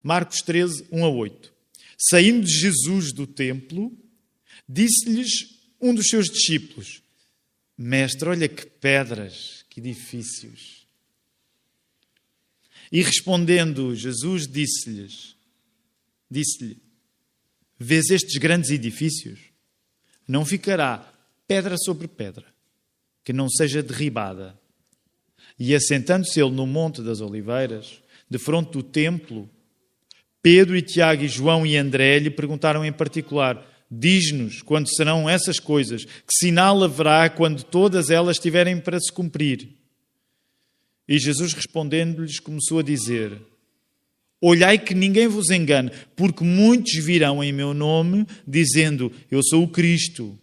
Marcos 13, 1-8. Saindo Jesus do templo, disse-lhes um dos seus discípulos: Mestre, olha que pedras, que edifícios. E respondendo, Jesus disse-lhe: Vês estes grandes edifícios? Não ficará pedra sobre pedra, que não seja derribada. E assentando-se ele no Monte das Oliveiras, defronte do templo, Pedro e Tiago e João e André lhe perguntaram em particular: Diz-nos quando serão essas coisas, que sinal haverá quando todas elas estiverem para se cumprir? E Jesus respondendo-lhes começou a dizer: Olhai que ninguém vos engane, porque muitos virão em meu nome, dizendo: Eu sou o Cristo.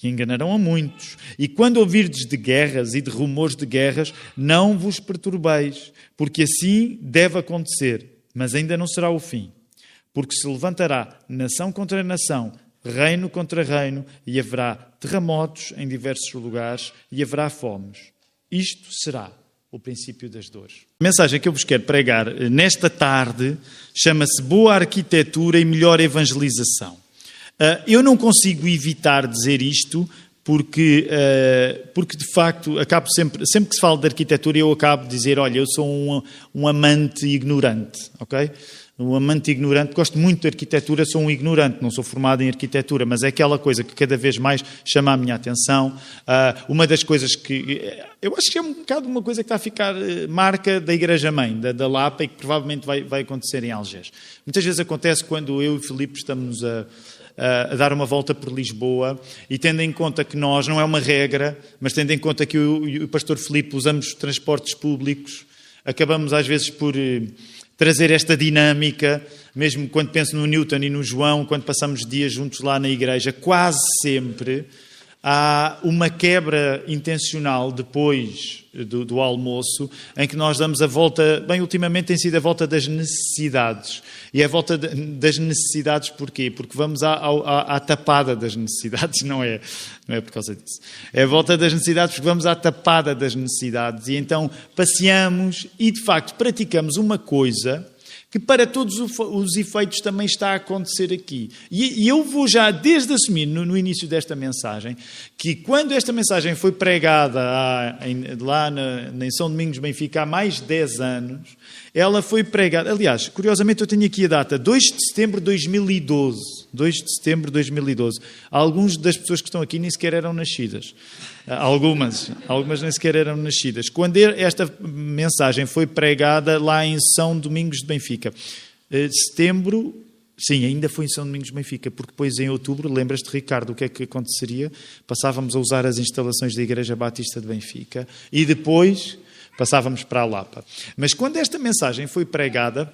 E enganarão a muitos. E quando ouvirdes de guerras e de rumores de guerras, não vos perturbeis, porque assim deve acontecer, mas ainda não será o fim. Porque se levantará nação contra nação, reino contra reino, e haverá terremotos em diversos lugares, e haverá fomes. Isto será o princípio das dores. A mensagem que eu vos quero pregar nesta tarde chama-se Boa Arquitetura e Melhor Evangelização. Eu não consigo evitar dizer isto porque de facto, acabo sempre que se fala de arquitetura, eu acabo de dizer: olha, eu sou um amante ignorante, ok? Um amante ignorante, gosto muito de arquitetura, sou um ignorante, não sou formado em arquitetura, mas é aquela coisa que cada vez mais chama a minha atenção. Uma das coisas que eu acho que é um bocado uma coisa que está a ficar marca da Igreja-mãe, da Lapa, e que provavelmente vai acontecer em Algés. Muitas vezes acontece quando eu e o Filipe estamos a dar uma volta por Lisboa, e tendo em conta que nós, não é uma regra, mas tendo em conta que eu e o pastor Filipe usamos transportes públicos, acabamos às vezes por trazer esta dinâmica, mesmo quando penso no Newton e no João, quando passamos dias juntos lá na igreja, quase sempre há uma quebra intencional depois do almoço, em que nós damos a volta, bem, ultimamente tem sido a volta das necessidades. E é a volta das necessidades porquê? Porque vamos à tapada das necessidades, não é por causa disso. É a volta das necessidades porque vamos à tapada das necessidades. E então passeamos e, de facto, praticamos uma coisa que para todos os efeitos também está a acontecer aqui. E eu vou já desde assumir no início desta mensagem que quando esta mensagem foi pregada lá em São Domingos, Benfica, há mais de 10 anos, ela foi pregada, aliás, curiosamente eu tenho aqui a data, 2 de setembro de 2012. 2 de setembro de 2012. Algumas das pessoas que estão aqui nem sequer eram nascidas. Algumas nem sequer eram nascidas. Quando esta mensagem foi pregada lá em São Domingos de Benfica. Setembro, sim, ainda foi em São Domingos de Benfica, porque depois em outubro, lembras-te, Ricardo, o que é que aconteceria? Passávamos a usar as instalações da Igreja Batista de Benfica e depois passávamos para a Lapa. Mas quando esta mensagem foi pregada,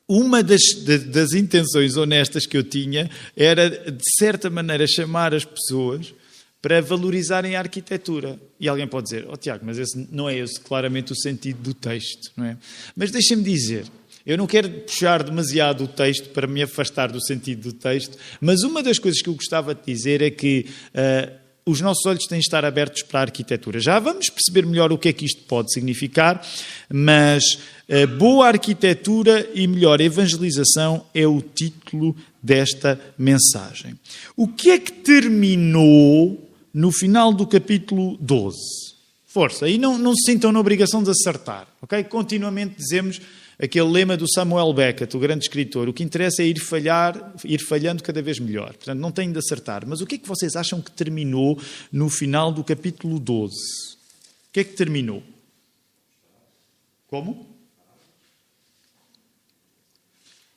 uma das intenções honestas que eu tinha era, de certa maneira, chamar as pessoas para valorizarem a arquitetura. E alguém pode dizer: Tiago, mas esse não é claramente o sentido do texto, não é? Mas deixa-me dizer, eu não quero puxar demasiado o texto para me afastar do sentido do texto, mas uma das coisas que eu gostava de dizer é que os nossos olhos têm de estar abertos para a arquitetura. Já vamos perceber melhor o que é que isto pode significar, mas boa arquitetura e melhor evangelização é o título desta mensagem. O que é que terminou no final do capítulo 12? Força, e não se sintam na obrigação de acertar, ok? Continuamente dizemos aquele lema do Samuel Beckett, o grande escritor: o que interessa é ir falhando cada vez melhor. Portanto, não têm de acertar. Mas o que é que vocês acham que terminou no final do capítulo 12? O que é que terminou? Como?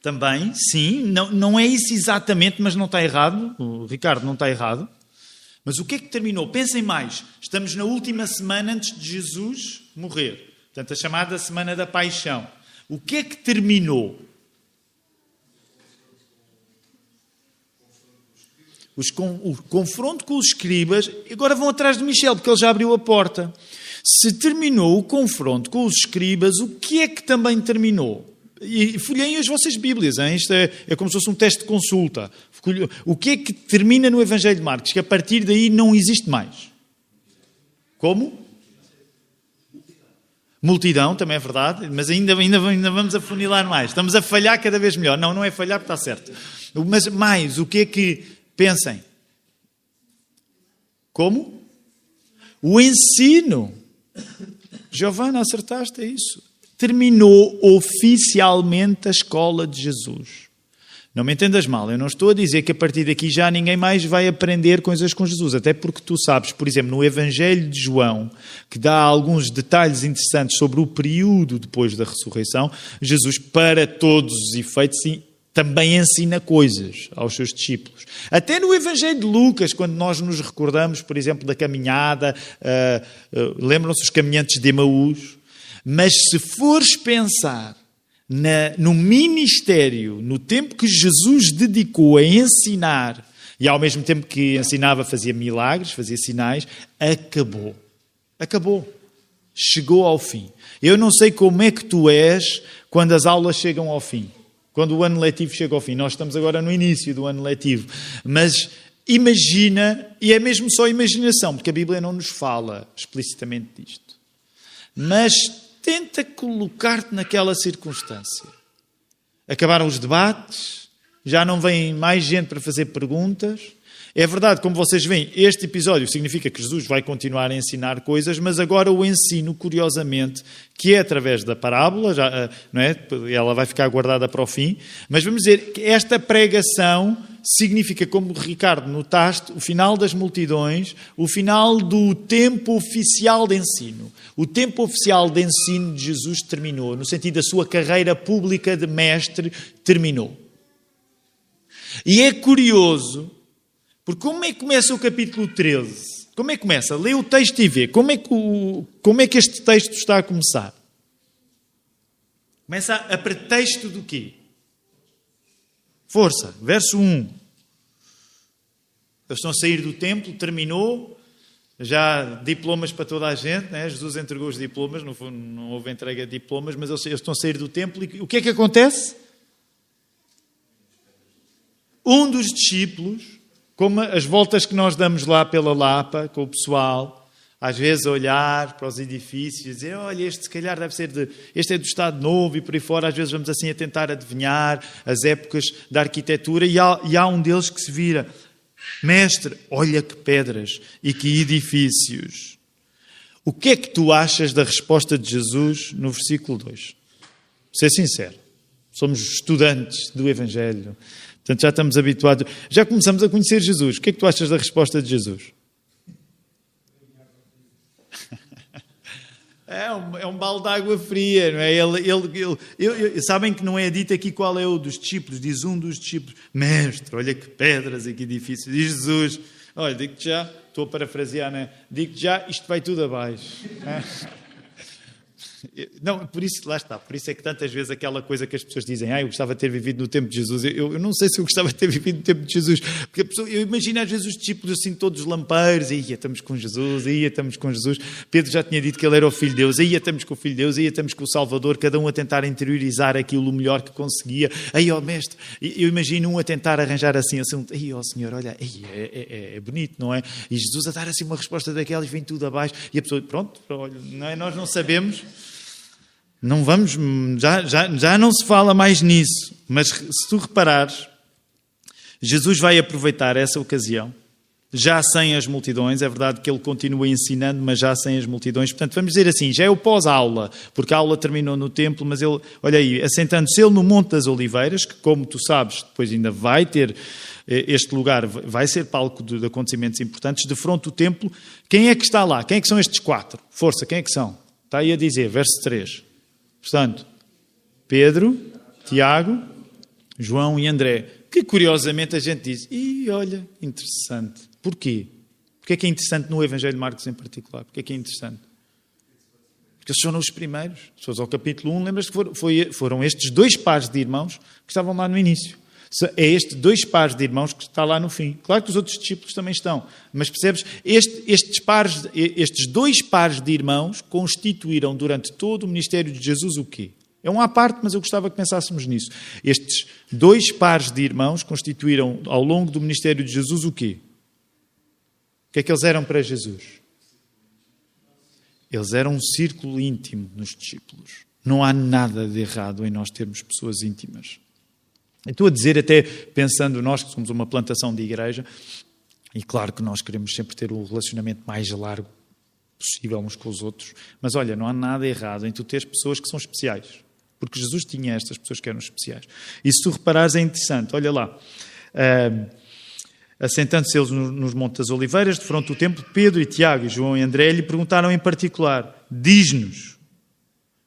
Também, sim. Não é isso exatamente, mas não está errado. O Ricardo não está errado. Mas o que é que terminou? Pensem mais. Estamos na última semana antes de Jesus morrer. Portanto, a chamada Semana da Paixão. O que é que terminou? O confronto com os escribas. Agora vão atrás de Michel, porque ele já abriu a porta. Se terminou o confronto com os escribas, o que é que também terminou? E folheiem as vossas Bíblias, hein? Isto é como se fosse um teste de consulta. O que é que termina no Evangelho de Marcos? Que a partir daí não existe mais. Como? Multidão, também é verdade, mas ainda vamos afunilar mais. Estamos a falhar cada vez melhor. Não é falhar porque está certo. Mas mais, o que é que pensem? Como? O ensino. Giovana, acertaste, é isso. Terminou oficialmente a escola de Jesus. Não me entendas mal, eu não estou a dizer que a partir daqui já ninguém mais vai aprender coisas com Jesus, até porque tu sabes, por exemplo, no Evangelho de João, que dá alguns detalhes interessantes sobre o período depois da ressurreição, Jesus, para todos os efeitos, também ensina coisas aos seus discípulos. Até no Evangelho de Lucas, quando nós nos recordamos, por exemplo, da caminhada, lembram-se os caminhantes de Emaús, mas se fores pensar no ministério, no tempo que Jesus dedicou a ensinar, e ao mesmo tempo que ensinava fazia milagres, fazia sinais, acabou. Acabou. Chegou ao fim. Eu não sei como é que tu és quando as aulas chegam ao fim. Quando o ano letivo chega ao fim. Nós estamos agora no início do ano letivo. Mas imagina, e é mesmo só imaginação, porque a Bíblia não nos fala explicitamente disto. Mas tenta colocar-te naquela circunstância. Acabaram os debates, já não vem mais gente para fazer perguntas. É verdade, como vocês veem, este episódio significa que Jesus vai continuar a ensinar coisas, mas agora o ensino, curiosamente, que é através da parábola, já, não é? Ela vai ficar guardada para o fim, mas vamos dizer que esta pregação significa, como Ricardo notaste, o final das multidões, o final do tempo oficial de ensino. O tempo oficial de ensino de Jesus terminou, no sentido da sua carreira pública de mestre terminou. E é curioso, porque como é que começa o capítulo 13? Como é que começa? Lê o texto e vê. Como é que este texto está a começar? Começa a pretexto do quê? Força. Verso 1. Eles estão a sair do templo, terminou. Já diplomas para toda a gente, né? Jesus entregou os diplomas, não houve entrega de diplomas, mas eles estão a sair do templo. E o que é que acontece? Um dos discípulos, como as voltas que nós damos lá pela Lapa, com o pessoal, às vezes a olhar para os edifícios e dizer, olha, este se calhar deve ser este é do Estado Novo e por aí fora, às vezes vamos assim a tentar adivinhar as épocas da arquitetura e há um deles que se vira, mestre, olha que pedras e que edifícios. O que é que tu achas da resposta de Jesus no versículo 2? Vou ser sincero, somos estudantes do Evangelho. Portanto, já estamos habituados, já começamos a conhecer Jesus. O que é que tu achas da resposta de Jesus? É um balde de água fria, não é? Sabem que não é dito aqui qual é o dos discípulos. Diz um dos discípulos, mestre, olha que pedras e que edifícios. Diz Jesus, olha, digo-te já, estou a parafrasear, né? Digo-te já, isto vai tudo abaixo. Não, por isso, lá está, por isso é que tantas vezes aquela coisa que as pessoas dizem, eu gostava de ter vivido no tempo de Jesus, eu não sei se eu gostava de ter vivido no tempo de Jesus, porque a pessoa, eu imagino às vezes os discípulos assim todos lampeiros, estamos com Jesus, estamos com Jesus, Pedro já tinha dito que ele era o Filho de Deus, estamos com o Filho de Deus, estamos com o Salvador, cada um a tentar interiorizar aquilo o melhor que conseguia, mestre, eu imagino um a tentar arranjar assim, Senhor, olha, é bonito, não é? E Jesus a dar assim uma resposta daquelas, vem tudo abaixo, e a pessoa, pronto, olha, não é? Nós não sabemos. Não vamos, já não se fala mais nisso, mas se tu reparares, Jesus vai aproveitar essa ocasião, já sem as multidões, é verdade que ele continua ensinando, mas já sem as multidões, portanto vamos dizer assim, já é o pós-aula, porque a aula terminou no templo, mas ele, olha aí, assentando-se ele no Monte das Oliveiras, que como tu sabes, depois ainda vai ter, este lugar vai ser palco de acontecimentos importantes, de frente ao templo, quem é que está lá? Quem é que são estes 4? Força, quem é que são? Está aí a dizer, verso 3. Portanto, Pedro, Tiago, João e André, que curiosamente a gente diz, olha, interessante. Porquê? Porque é que é interessante no Evangelho de Marcos em particular? Porque é que é interessante? Porque eles foram os primeiros. Se fores ao capítulo 1, lembras que foram estes 2 pares de irmãos que estavam lá no início. É estes 2 pares de irmãos que está lá no fim. Claro que os outros discípulos também estão, mas percebes, estes 2 pares de irmãos constituíram durante todo o ministério de Jesus o quê? É um à parte, mas eu gostava que pensássemos nisso. Estes 2 pares de irmãos constituíram ao longo do ministério de Jesus o quê? O que é que eles eram para Jesus? Eles eram um círculo íntimo nos discípulos. Não há nada de errado em nós termos pessoas íntimas. Eu estou a dizer, até pensando nós que somos uma plantação de igreja, e claro que nós queremos sempre ter um relacionamento mais largo possível uns com os outros, mas olha, não há nada errado em tu teres pessoas que são especiais, porque Jesus tinha estas pessoas que eram especiais. E se tu reparares é interessante, olha lá, assentando-se eles nos Montes das Oliveiras, de fronte ao templo, Pedro e Tiago e João e André lhe perguntaram em particular, diz-nos,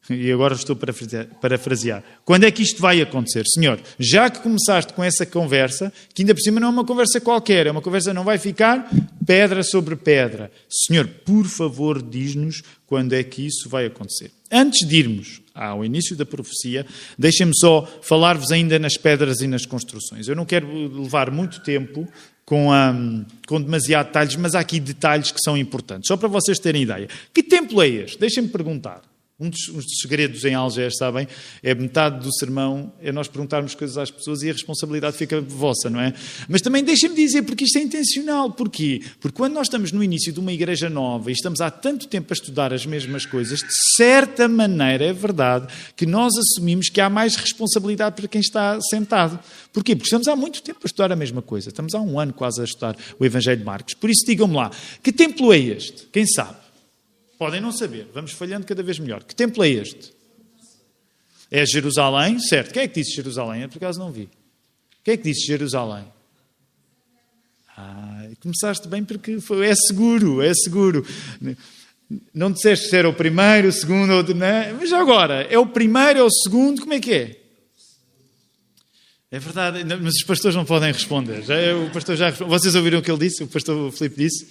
e agora estou a parafrasear, quando é que isto vai acontecer? Senhor, já que começaste com essa conversa, que ainda por cima não é uma conversa qualquer, é uma conversa que não vai ficar pedra sobre pedra. Senhor, por favor, diz-nos quando é que isso vai acontecer. Antes de irmos ao início da profecia, deixem-me só falar-vos ainda nas pedras e nas construções. Eu não quero levar muito tempo com demasiados detalhes, mas há aqui detalhes que são importantes. Só para vocês terem ideia. Que templo é este? Deixem-me perguntar. Um dos segredos em Algés, sabem, é metade do sermão, é nós perguntarmos coisas às pessoas e a responsabilidade fica vossa, não é? Mas também deixem-me dizer, porque isto é intencional. Porquê? Porque quando nós estamos no início de uma igreja nova e estamos há tanto tempo a estudar as mesmas coisas, de certa maneira é verdade que nós assumimos que há mais responsabilidade para quem está sentado. Porquê? Porque estamos há muito tempo a estudar a mesma coisa. Estamos há um ano quase a estudar o Evangelho de Marcos. Por isso, digam-me lá, que templo é este? Quem sabe? Podem não saber, vamos falhando cada vez melhor. Que templo é este? É Jerusalém, certo. Quem é que disse Jerusalém? Eu por acaso não vi. Quem é que disse Jerusalém? Começaste bem porque é seguro, é seguro. Não disseste se era o primeiro, o segundo, ou não é? Mas agora, é o primeiro, é o segundo, como é que é? É verdade, mas os pastores não podem responder. O pastor já respondeu. Vocês ouviram o que ele disse? O pastor Filipe disse?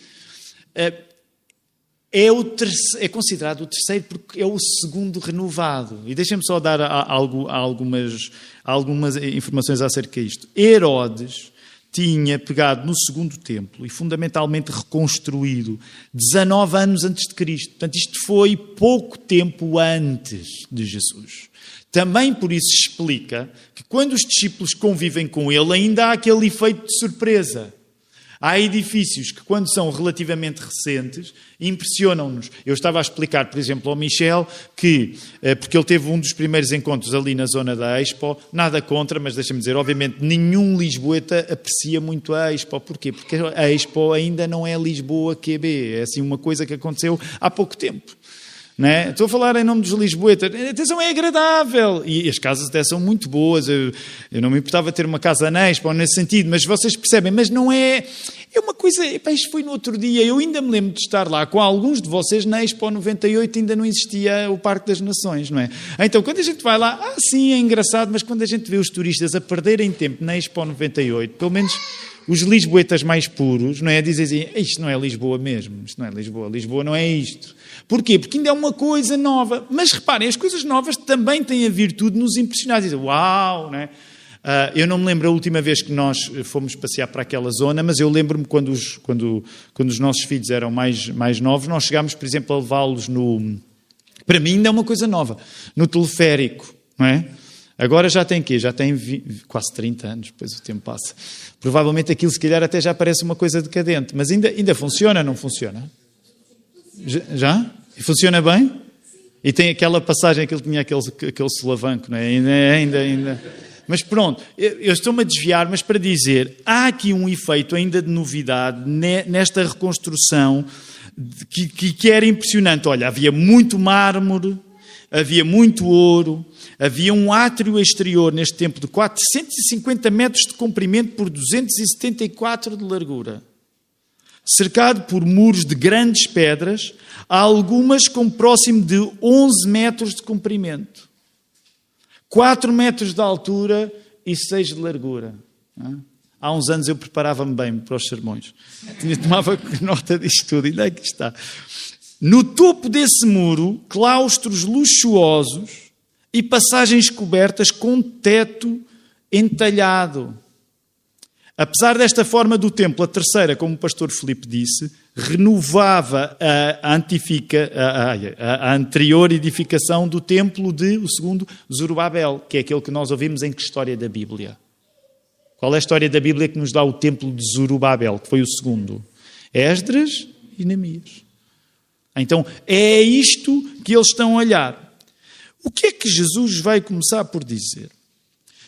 É considerado o terceiro porque é o segundo renovado. E deixem-me só dar algumas informações acerca disto. Herodes tinha pegado no segundo templo e fundamentalmente reconstruído 19 anos antes de Cristo. Portanto, isto foi pouco tempo antes de Jesus. Também por isso explica que quando os discípulos convivem com ele, ainda há aquele efeito de surpresa. Há edifícios que, quando são relativamente recentes, impressionam-nos. Eu estava a explicar, por exemplo, ao Michel, que, porque ele teve um dos primeiros encontros ali na zona da Expo, nada contra, mas deixa-me dizer, obviamente, nenhum lisboeta aprecia muito a Expo. Porquê? Porque a Expo ainda não é Lisboa QB, é assim uma coisa que aconteceu há pouco tempo. Não é? Estou a falar em nome dos lisboetas. Atenção, é agradável. E as casas até são muito boas. Eu não me importava ter uma casa na Expo nesse sentido, mas vocês percebem. Mas não é... É uma coisa... Isto foi no outro dia. Eu ainda me lembro de estar lá com alguns de vocês na Expo 98. Ainda não existia o Parque das Nações, não é? Então, quando a gente vai lá... sim, é engraçado. Mas quando a gente vê os turistas a perderem tempo na Expo 98, pelo menos... Os lisboetas mais puros, não é? Dizem assim, isto não é Lisboa mesmo, isto não é Lisboa, Lisboa não é isto. Porquê? Porque ainda é uma coisa nova. Mas reparem, as coisas novas também têm a virtude de nos impressionar. Dizem, uau, não é? Eu não me lembro a última vez que nós fomos passear para aquela zona, mas eu lembro-me quando os nossos filhos eram mais novos, nós chegámos, por exemplo, a levá-los no... Para mim ainda é uma coisa nova, no teleférico, não é? Agora já tem quê? Já tem quase 30 anos, depois o tempo passa. Provavelmente aquilo, se calhar, até já parece uma coisa decadente. Mas ainda funciona, não funciona? Já? E funciona bem? E tem aquela passagem que ele tinha, aquele solavanco, não é? Ainda. Mas pronto, eu estou-me a desviar, mas para dizer, há aqui um efeito ainda de novidade nesta reconstrução que era impressionante. Olha, havia muito mármore, havia muito ouro, havia um átrio exterior neste templo de 450 metros de comprimento por 274 de largura, cercado por muros de grandes pedras, algumas com próximo de 11 metros de comprimento, 4 metros de altura e 6 de largura. Há uns anos eu preparava-me bem para os sermões. Tomava nota disto tudo, ainda aqui está. No topo desse muro, claustros luxuosos e passagens cobertas com teto entalhado. Apesar desta forma do templo, a terceira, como o pastor Filipe disse, renovava a anterior edificação do templo o segundo Zorobabel, que é aquele que nós ouvimos em que história da Bíblia? Qual é a história da Bíblia que nos dá o templo de Zorobabel, que foi o segundo? Esdras e Neemias. Então, é isto que eles estão a olhar. O que é que Jesus vai começar por dizer?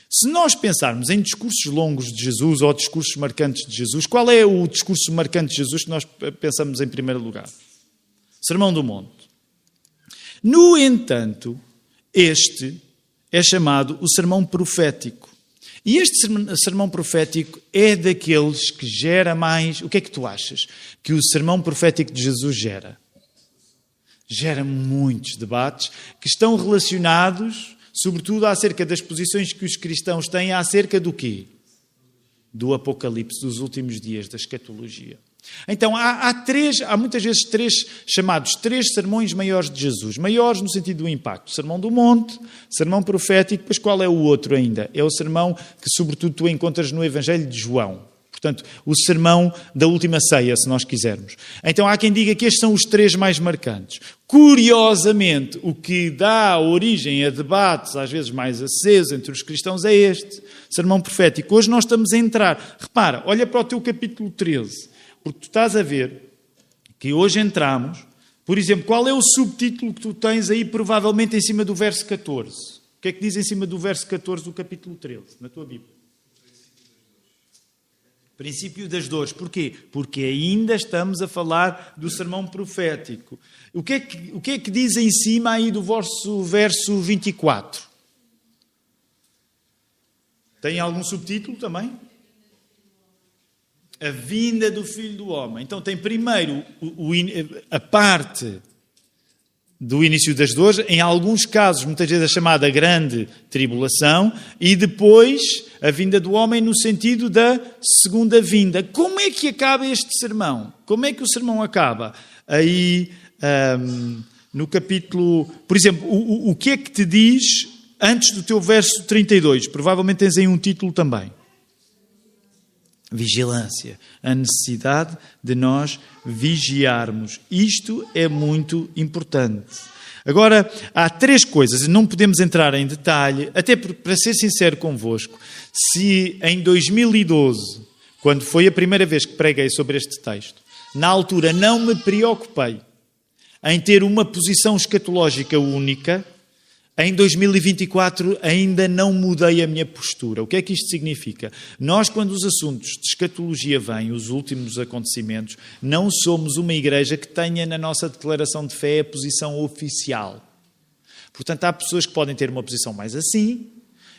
Se nós pensarmos em discursos longos de Jesus ou discursos marcantes de Jesus, qual é o discurso marcante de Jesus que nós pensamos em primeiro lugar? Sermão do Monte. No entanto, este é chamado o sermão profético. E este sermão profético é daqueles que gera mais... O que é que tu achas que o sermão profético de Jesus gera? Gera muitos debates que estão relacionados, sobretudo, acerca das posições que os cristãos têm acerca do quê? Do Apocalipse, dos últimos dias, da escatologia. Então, há muitas vezes chamados três sermões maiores de Jesus. Maiores no sentido do impacto. Sermão do Monte, sermão profético, depois qual é o outro ainda? É o sermão que, sobretudo, tu encontras no Evangelho de João. Portanto, o sermão da última ceia, se nós quisermos. Então, há quem diga que estes são os três mais marcantes. Curiosamente, o que dá origem a debates, às vezes mais acesos, entre os cristãos, é este sermão profético. Hoje nós estamos a entrar. Repara, olha para o teu capítulo 13. Porque tu estás a ver que hoje entramos, por exemplo, qual é o subtítulo que tu tens aí provavelmente em cima do verso 14? O que é que diz em cima do verso 14 do capítulo 13, na tua Bíblia? Princípio das dores. Porquê? Porque ainda estamos a falar do sermão profético. O que é que diz em cima aí do verso 24? Tem algum subtítulo também? A vinda do Filho do Homem. Então tem primeiro a parte do início das dores, em alguns casos, muitas vezes a chamada grande tribulação, e depois a vinda do homem no sentido da segunda vinda. Como é que acaba este sermão? Como é que o sermão acaba? Aí, no capítulo... Por exemplo, o que é que te diz antes do teu verso 32? Provavelmente tens aí um título também. Vigilância, a necessidade de nós vigiarmos. Isto é muito importante. Agora, há três coisas, não podemos entrar em detalhe, até para ser sincero convosco, se em 2012, quando foi a primeira vez que preguei sobre este texto, na altura não me preocupei em ter uma posição escatológica única, em 2024 ainda não mudei a minha postura. O que é que isto significa? Nós, quando os assuntos de escatologia vêm, os últimos acontecimentos, não somos uma igreja que tenha na nossa declaração de fé a posição oficial. Portanto, há pessoas que podem ter uma posição mais assim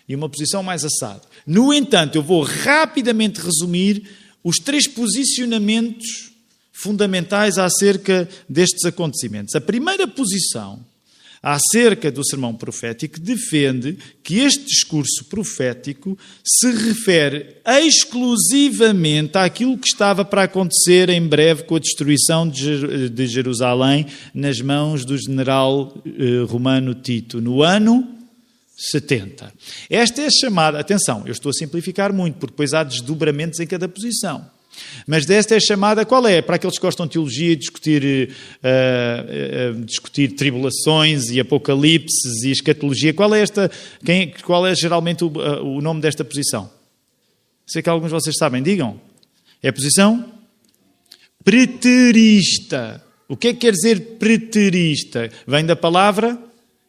e uma posição mais assado. No entanto, eu vou rapidamente resumir os três posicionamentos fundamentais acerca destes acontecimentos. A primeira posição acerca do sermão profético, defende que este discurso profético se refere exclusivamente àquilo que estava para acontecer em breve com a destruição de Jerusalém nas mãos do general romano Tito, no ano 70. Esta é a chamada... Atenção, eu estou a simplificar muito, porque depois há desdobramentos em cada posição. Mas desta é chamada, qual é? Para aqueles que gostam de teologia, discutir tribulações e apocalipses e escatologia, qual é geralmente o nome desta posição? Sei que alguns de vocês sabem, digam. É a posição preterista. O que é que quer dizer preterista? Vem da palavra,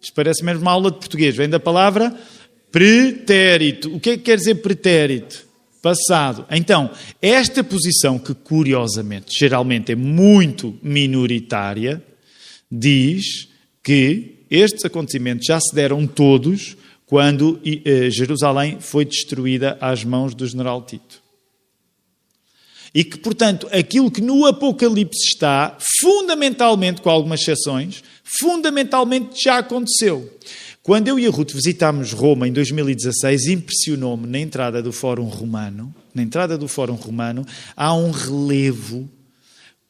isto parece mesmo uma aula de português, vem da palavra pretérito. O que é que quer dizer pretérito? Passado. Então, esta posição, que curiosamente, geralmente é muito minoritária, diz que estes acontecimentos já se deram todos quando Jerusalém foi destruída às mãos do general Tito. E que, portanto, aquilo que no Apocalipse está, fundamentalmente, com algumas exceções, fundamentalmente já aconteceu. Quando eu e a Ruth visitámos Roma em 2016, impressionou-me na entrada do Fórum Romano. Na entrada do Fórum Romano há um relevo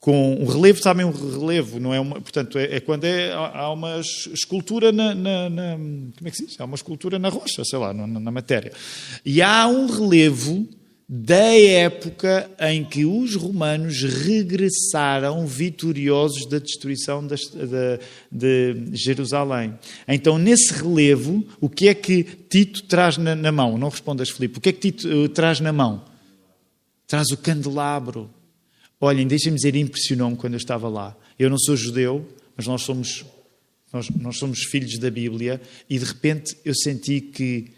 com um relevo, sabem, um relevo, não é uma, portanto, é quando há uma escultura como é que se diz? Há uma escultura na rocha, sei lá, na matéria. E há um relevo da época em que os romanos regressaram vitoriosos da destruição de Jerusalém. Então, nesse relevo, o que é que Tito traz na mão? Não respondas, Filipe. O que é que Tito traz na mão? Traz o candelabro. Olhem, deixem-me dizer, impressionou-me quando eu estava lá. Eu não sou judeu, mas nós somos filhos da Bíblia, e de repente eu senti-me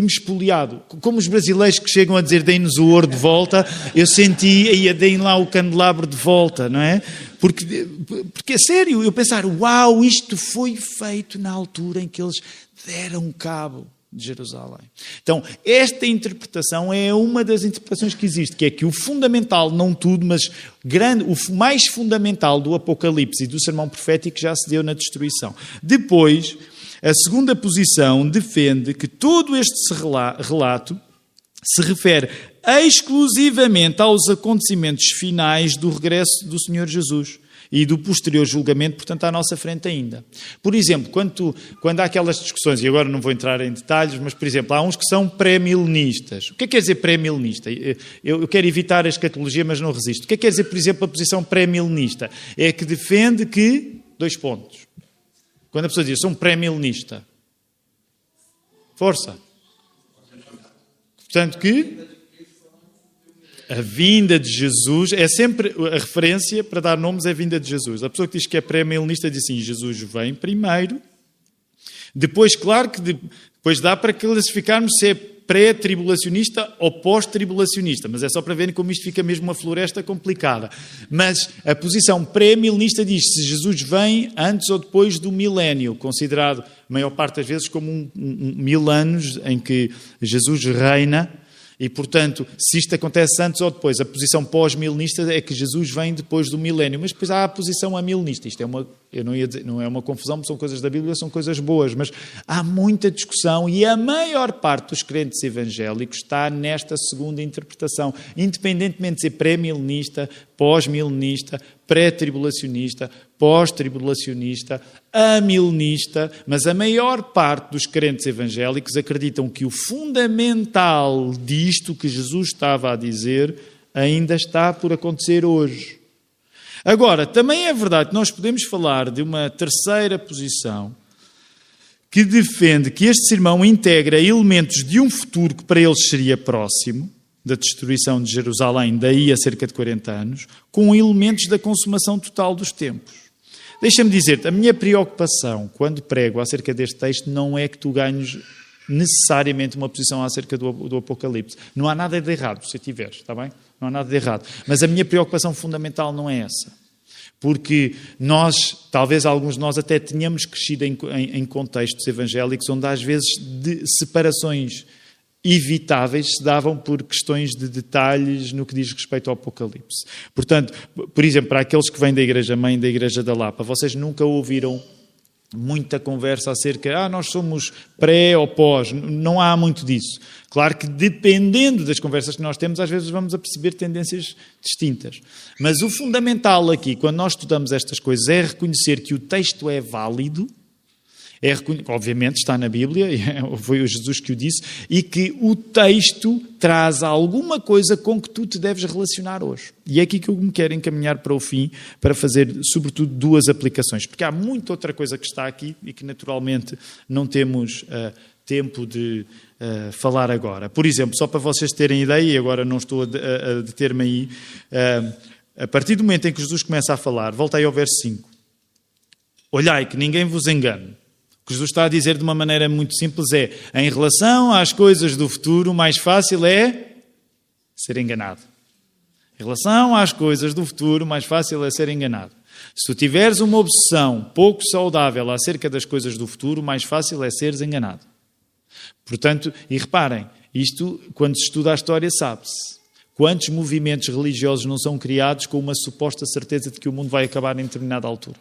espoliado. Como os brasileiros que chegam a dizer deem-nos o ouro de volta, eu senti, aí deem lá o candelabro de volta, não é? Porque é sério, eu pensar, uau, isto foi feito na altura em que eles deram cabo de Jerusalém. Então, esta interpretação é uma das interpretações que existe, que é que o fundamental, não tudo, mas o mais fundamental do Apocalipse e do sermão profético já se deu na destruição. Depois, a segunda posição defende que todo este relato se refere exclusivamente aos acontecimentos finais do regresso do Senhor Jesus e do posterior julgamento, portanto, à nossa frente ainda. Por exemplo, quando há aquelas discussões, e agora não vou entrar em detalhes, mas, por exemplo, há uns que são pré-milenistas. O que é que quer dizer pré-milenista? Eu quero evitar a escatologia, mas não resisto. O que é que quer dizer, por exemplo, a posição pré-milenista? É que defende que... 2 pontos. Quando a pessoa diz, sou um pré-milenista. Força. Portanto, que... A vinda de Jesus, é sempre a referência para dar nomes, é a vinda de Jesus. A pessoa que diz que é pré-milenista diz assim, Jesus vem primeiro, depois, claro que depois dá para classificarmos se é pré-tribulacionista ou pós-tribulacionista, mas é só para verem como isto fica mesmo uma floresta complicada. Mas a posição pré-milenista diz se Jesus vem antes ou depois do milénio, considerado, a maior parte das vezes, como 1000 anos em que Jesus reina. E, portanto, se isto acontece antes ou depois, a posição pós-milenista é que Jesus vem depois do milénio. Mas depois há a posição amilenista. Isto eu não ia dizer, não é uma confusão, são coisas da Bíblia, são coisas boas. Mas há muita discussão e a maior parte dos crentes evangélicos está nesta segunda interpretação. Independentemente de ser pré-milenista, pós-milenista, pré-tribulacionista, pós-tribulacionista, amilenista, mas a maior parte dos crentes evangélicos acreditam que o fundamental disto que Jesus estava a dizer ainda está por acontecer hoje. Agora, também é verdade que nós podemos falar de uma terceira posição que defende que este sermão integra elementos de um futuro que para eles seria próximo, da destruição de Jerusalém, daí a cerca de 40 anos, com elementos da consumação total dos tempos. Deixa-me dizer-te, a minha preocupação quando prego acerca deste texto não é que tu ganhes necessariamente uma posição acerca do Apocalipse. Não há nada de errado, se tiveres, está bem? Não há nada de errado. Mas a minha preocupação fundamental não é essa. Porque nós, talvez alguns de nós até tenhamos crescido em contextos evangélicos onde às vezes de separações evitáveis se davam por questões de detalhes no que diz respeito ao Apocalipse. Portanto, por exemplo, para aqueles que vêm da Igreja-mãe, da Igreja da Lapa, vocês nunca ouviram muita conversa acerca, nós somos pré ou pós, não há muito disso. Claro que dependendo das conversas que nós temos, às vezes vamos a perceber tendências distintas. Mas o fundamental aqui, quando nós estudamos estas coisas, é reconhecer que o texto é válido, obviamente está na Bíblia, foi o Jesus que o disse, e que o texto traz alguma coisa com que tu te deves relacionar hoje. E é aqui que eu me quero encaminhar para o fim, para fazer, sobretudo, 2 aplicações, porque há muita outra coisa que está aqui e que, naturalmente, não temos tempo de falar agora. Por exemplo, só para vocês terem ideia, e agora não estou a deter-me aí, a partir do momento em que Jesus começa a falar, voltei ao verso 5. Olhai, que ninguém vos engane. O que Jesus está a dizer de uma maneira muito simples é, em relação às coisas do futuro, o mais fácil é ser enganado. Em relação às coisas do futuro, o mais fácil é ser enganado. Se tu tiveres uma obsessão pouco saudável acerca das coisas do futuro, o mais fácil é seres enganado. Portanto, e reparem, isto, quando se estuda a história, sabe-se. Quantos movimentos religiosos não são criados com uma suposta certeza de que o mundo vai acabar em determinada altura?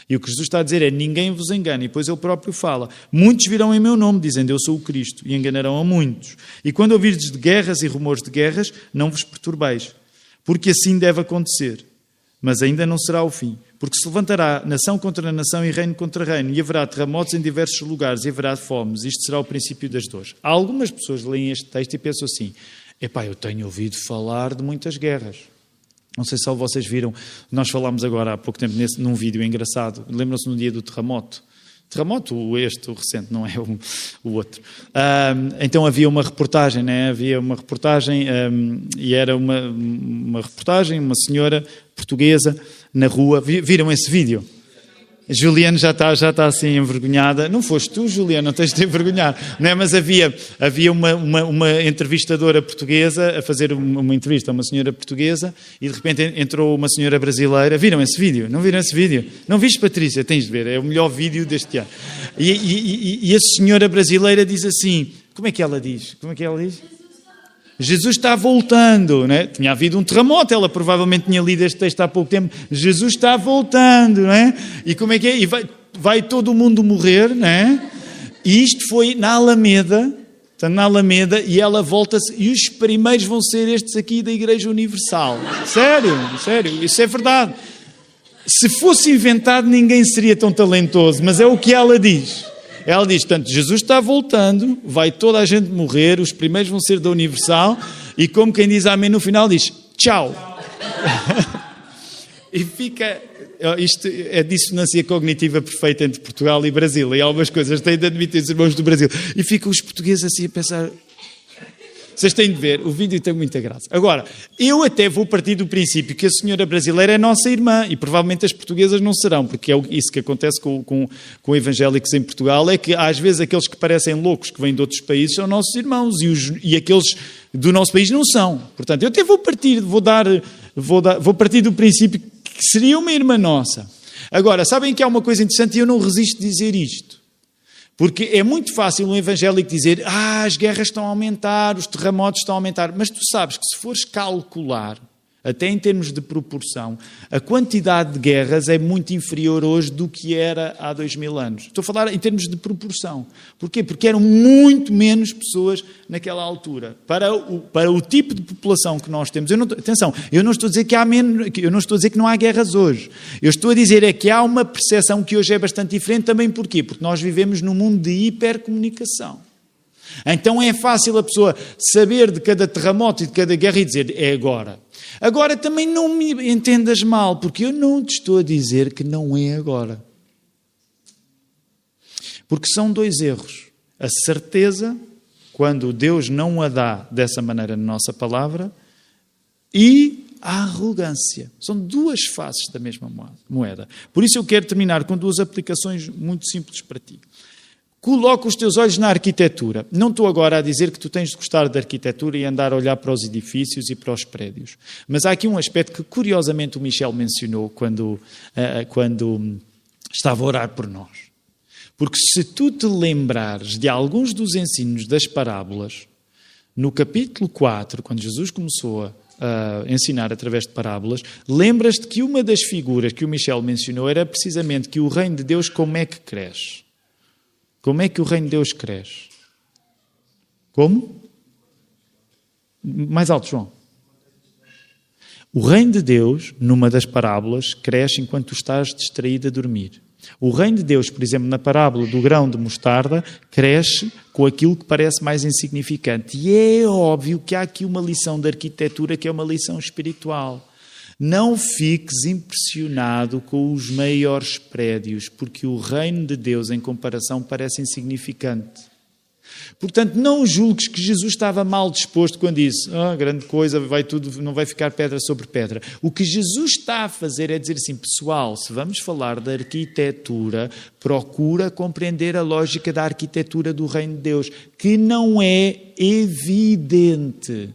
E o que Jesus está a dizer é, ninguém vos engane. E depois ele próprio fala, muitos virão em meu nome, dizendo, eu sou o Cristo, e enganarão a muitos. E quando ouvirdes de guerras e rumores de guerras, não vos perturbeis, porque assim deve acontecer. Mas ainda não será o fim, porque se levantará nação contra nação e reino contra reino, e haverá terremotos em diversos lugares, e haverá fomes. Isto será o princípio das dores. Há algumas pessoas que leem este texto e pensam assim, eu tenho ouvido falar de muitas guerras. Não sei se só vocês viram, nós falámos agora há pouco tempo num vídeo engraçado, lembram-se no dia do terremoto? terremoto, o recente, não é o outro. Então havia uma reportagem, né? E era uma reportagem, uma senhora portuguesa na rua. Viram esse vídeo? Juliana já está assim envergonhada. Não foste tu, Juliana, não tens de te envergonhar. Não é? Mas havia uma entrevistadora portuguesa a fazer uma entrevista a uma senhora portuguesa e de repente entrou uma senhora brasileira. Viram esse vídeo? Não viram esse vídeo? Não viste, Patrícia? Tens de ver, é o melhor vídeo deste ano. E a senhora brasileira diz assim, como é que ela diz? Jesus está voltando, não é? Tinha havido um terremoto, ela provavelmente tinha lido este texto há pouco tempo. Jesus está voltando, não é? E como é que é? E vai todo mundo morrer, não é? E isto foi na Alameda, e ela volta-se, e os primeiros vão ser estes aqui da Igreja Universal. Sério, isso é verdade. Se fosse inventado, ninguém seria tão talentoso, mas é o que ela diz. Ela diz, portanto, Jesus está voltando, vai toda a gente morrer, os primeiros vão ser da Universal, e como quem diz amém no final, diz, tchau. E fica... Isto é dissonância cognitiva perfeita entre Portugal e Brasil, e algumas coisas têm de admitir os irmãos do Brasil. E ficam os portugueses assim a pensar... Vocês têm de ver, o vídeo tem muita graça. Agora, eu até vou partir do princípio que a senhora brasileira é nossa irmã e provavelmente as portuguesas não serão, porque é isso que acontece com evangélicos em Portugal, é que às vezes aqueles que parecem loucos que vêm de outros países são nossos irmãos e aqueles do nosso país não são. Portanto, eu até vou partir do princípio que seria uma irmã nossa. Agora, sabem que há uma coisa interessante e eu não resisto a dizer isto. Porque é muito fácil um evangélico dizer as guerras estão a aumentar, os terremotos estão a aumentar. Mas tu sabes que se fores calcular, até em termos de proporção, a quantidade de guerras é muito inferior hoje do que era há 2000 anos. Estou a falar em termos de proporção. Porquê? Porque eram muito menos pessoas naquela altura. Para o tipo de população que nós temos. Atenção, eu não estou a dizer eu não estou a dizer que não há guerras hoje. Eu estou a dizer é que há uma percepção que hoje é bastante diferente também. Porquê? Porque nós vivemos num mundo de hipercomunicação. Então é fácil a pessoa saber de cada terremoto e de cada guerra e dizer é agora. Agora também não me entendas mal, porque eu não te estou a dizer que não é agora. Porque são dois erros. A certeza, quando Deus não a dá dessa maneira na nossa palavra, e a arrogância. São duas faces da mesma moeda. Por isso eu quero terminar com duas aplicações muito simples para ti. Coloca os teus olhos na arquitetura. Não estou agora a dizer que tu tens de gostar da arquitetura e andar a olhar para os edifícios e para os prédios. Mas há aqui um aspecto que, curiosamente, o Michel mencionou quando estava a orar por nós. Porque se tu te lembrares de alguns dos ensinos das parábolas, no capítulo 4, quando Jesus começou a ensinar através de parábolas, lembras-te que uma das figuras que o Michel mencionou era precisamente que o reino de Deus como é que cresce. Como é que o reino de Deus cresce? Como? Mais alto, João. O reino de Deus, numa das parábolas, cresce enquanto tu estás distraído a dormir. O reino de Deus, por exemplo, na parábola do grão de mostarda, cresce com aquilo que parece mais insignificante. E é óbvio que há aqui uma lição de arquitetura que é uma lição espiritual. Não fiques impressionado com os maiores prédios, porque o reino de Deus, em comparação, parece insignificante. Portanto, não julgues que Jesus estava mal disposto quando disse grande coisa, não vai ficar pedra sobre pedra. O que Jesus está a fazer é dizer assim, pessoal, se vamos falar da arquitetura, procura compreender a lógica da arquitetura do reino de Deus, que não é evidente,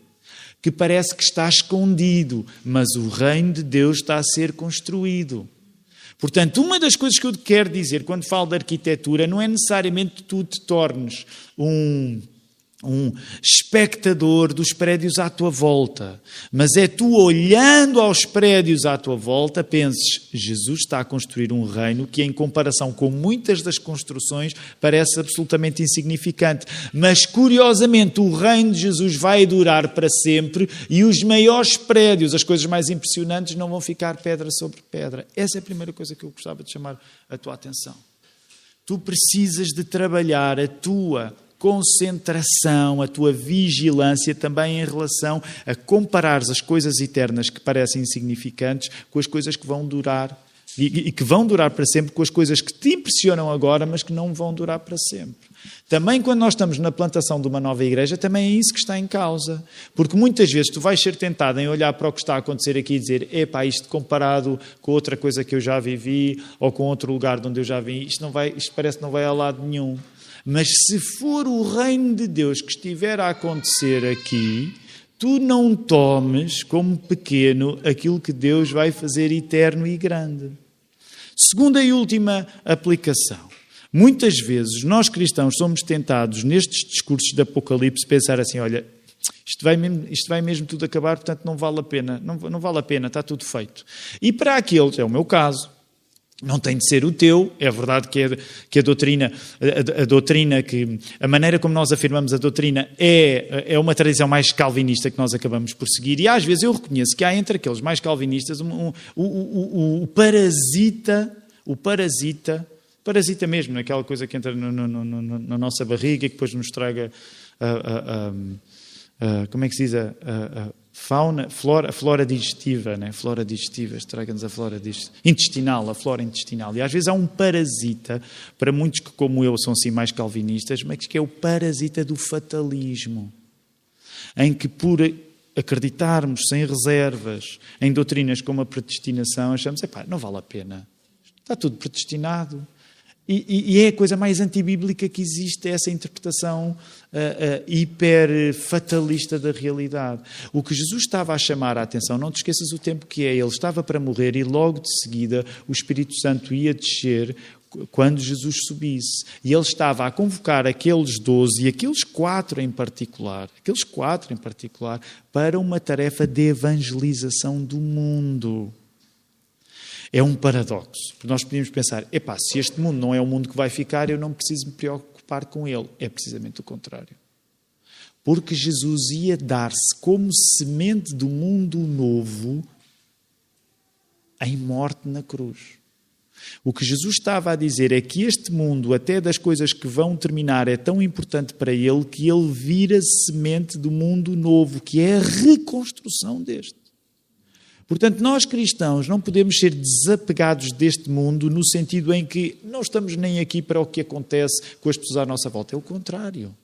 que parece que está escondido, mas o reino de Deus está a ser construído. Portanto, uma das coisas que eu quero dizer quando falo de arquitetura não é necessariamente que tu te tornes um espectador dos prédios à tua volta, mas é tu olhando aos prédios à tua volta, penses, Jesus está a construir um reino que em comparação com muitas das construções parece absolutamente insignificante, mas curiosamente o reino de Jesus vai durar para sempre e os maiores prédios, as coisas mais impressionantes não vão ficar pedra sobre pedra. Essa é a primeira coisa que eu gostava de chamar a tua atenção. Tu precisas de trabalhar a tua concentração, a tua vigilância também em relação a comparares as coisas eternas que parecem insignificantes com as coisas que vão durar e que vão durar para sempre, com as coisas que te impressionam agora, mas que não vão durar para sempre. Também quando nós estamos na plantação de uma nova igreja, também é isso que está em causa. Porque muitas vezes tu vais ser tentado em olhar para o que está a acontecer aqui e dizer: epá, isto comparado com outra coisa que eu já vivi, ou com outro lugar de onde eu já vim, isto parece que não vai a lado nenhum. Mas se for o reino de Deus que estiver a acontecer aqui, tu não tomes como pequeno aquilo que Deus vai fazer eterno e grande. Segunda e última aplicação. Muitas vezes nós cristãos somos tentados nestes discursos de Apocalipse pensar assim: olha, isto vai mesmo tudo acabar, portanto não vale a pena, não vale a pena, está tudo feito. E para aqueles, é o meu caso, não tem de ser o teu. É verdade que a doutrina, a maneira como nós afirmamos a doutrina é uma tradição mais calvinista que nós acabamos por seguir. E às vezes eu reconheço que há entre aqueles mais calvinistas o parasita mesmo, aquela coisa que entra na nossa barriga e que depois nos traga como é que se diz? A flora digestiva, né? Flora digestiva, estraga-nos a flora intestinal, a flora intestinal. E às vezes há um parasita, para muitos que, como eu, são assim mais calvinistas, mas que é o parasita do fatalismo, em que por acreditarmos sem reservas em doutrinas como a predestinação, achamos: epá, não vale a pena, está tudo predestinado. E é a coisa mais antibíblica que existe, essa interpretação hiper-fatalista da realidade. O que Jesus estava a chamar a atenção, não te esqueças o tempo que é, ele estava para morrer e logo de seguida o Espírito Santo ia descer quando Jesus subisse. E ele estava a convocar aqueles 12 e aqueles 4 em particular, para uma tarefa de evangelização do mundo. É um paradoxo, porque nós podíamos pensar: epá, se este mundo não é o mundo que vai ficar, eu não preciso me preocupar com ele. É precisamente o contrário. Porque Jesus ia dar-se como semente do mundo novo em morte na cruz. O que Jesus estava a dizer é que este mundo, até das coisas que vão terminar, é tão importante para ele que ele vira semente do mundo novo, que é a reconstrução deste. Portanto, nós cristãos não podemos ser desapegados deste mundo no sentido em que não estamos nem aqui para o que acontece com as pessoas à nossa volta. É o contrário.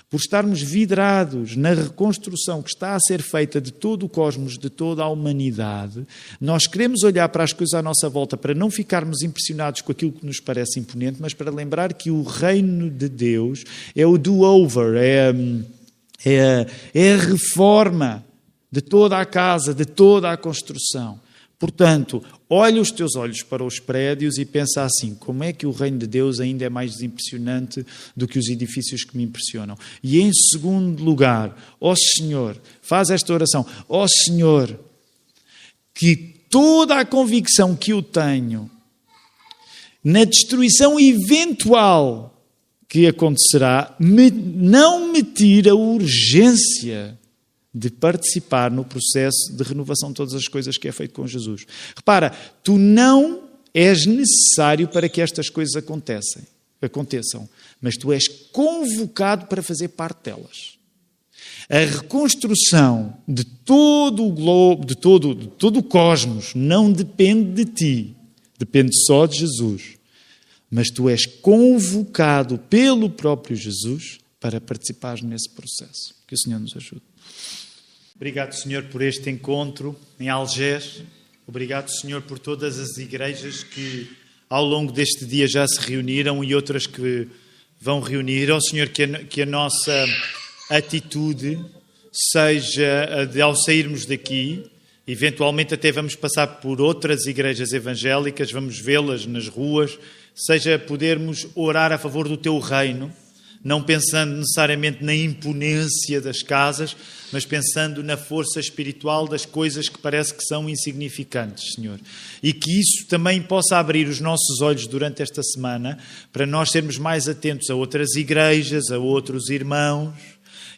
Por estarmos vidrados na reconstrução que está a ser feita de todo o cosmos, de toda a humanidade, nós queremos olhar para as coisas à nossa volta para não ficarmos impressionados com aquilo que nos parece imponente, mas para lembrar que o reino de Deus é o do-over, é a reforma de toda a casa, de toda a construção. Portanto, olha os teus olhos para os prédios e pensa assim: como é que o reino de Deus ainda é mais impressionante do que os edifícios que me impressionam? E em segundo lugar, ó Senhor, faz esta oração: ó Senhor, que toda a convicção que eu tenho na destruição eventual que acontecerá não me tira a urgência de participar no processo de renovação de todas as coisas que é feito com Jesus. Repara, tu não és necessário para que estas coisas aconteçam, mas tu és convocado para fazer parte delas. A reconstrução de todo o globo, de todo o cosmos, não depende de ti, depende só de Jesus. Mas tu és convocado pelo próprio Jesus para participares nesse processo. Que o Senhor nos ajude. Obrigado, Senhor, por este encontro em Algés. Obrigado, Senhor, por todas as igrejas que ao longo deste dia já se reuniram e outras que vão reunir. Ó Senhor, que a nossa atitude seja a de, ao sairmos daqui, eventualmente até vamos passar por outras igrejas evangélicas, vamos vê-las nas ruas, seja podermos orar a favor do Teu reino, não pensando necessariamente na imponência das casas, mas pensando na força espiritual das coisas que parece que são insignificantes, Senhor. E que isso também possa abrir os nossos olhos durante esta semana para nós sermos mais atentos a outras igrejas, a outros irmãos,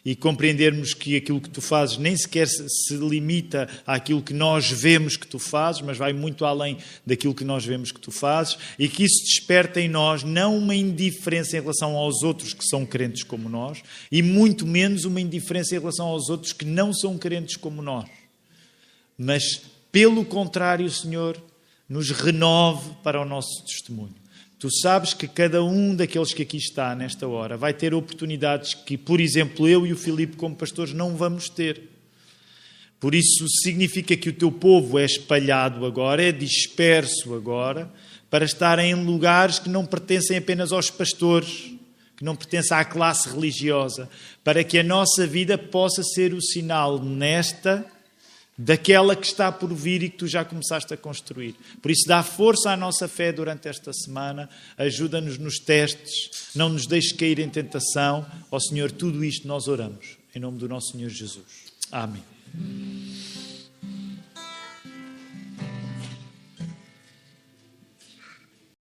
e compreendermos que aquilo que Tu fazes nem sequer se limita àquilo que nós vemos que Tu fazes, mas vai muito além daquilo que nós vemos que Tu fazes, e que isso desperta em nós não uma indiferença em relação aos outros que são crentes como nós, e muito menos uma indiferença em relação aos outros que não são crentes como nós. Mas, pelo contrário, Senhor, nos renove para o nosso testemunho. Tu sabes que cada um daqueles que aqui está nesta hora vai ter oportunidades que, por exemplo, eu e o Filipe, como pastores, não vamos ter. Por isso significa que o teu povo é espalhado agora, é disperso agora, para estar em lugares que não pertencem apenas aos pastores, que não pertencem à classe religiosa, para que a nossa vida possa ser o sinal daquela que está por vir e que tu já começaste a construir. Por isso dá força à nossa fé durante esta semana, ajuda-nos nos testes, não nos deixes cair em tentação. Ó Senhor, tudo isto nós oramos, em nome do nosso Senhor Jesus. Amém.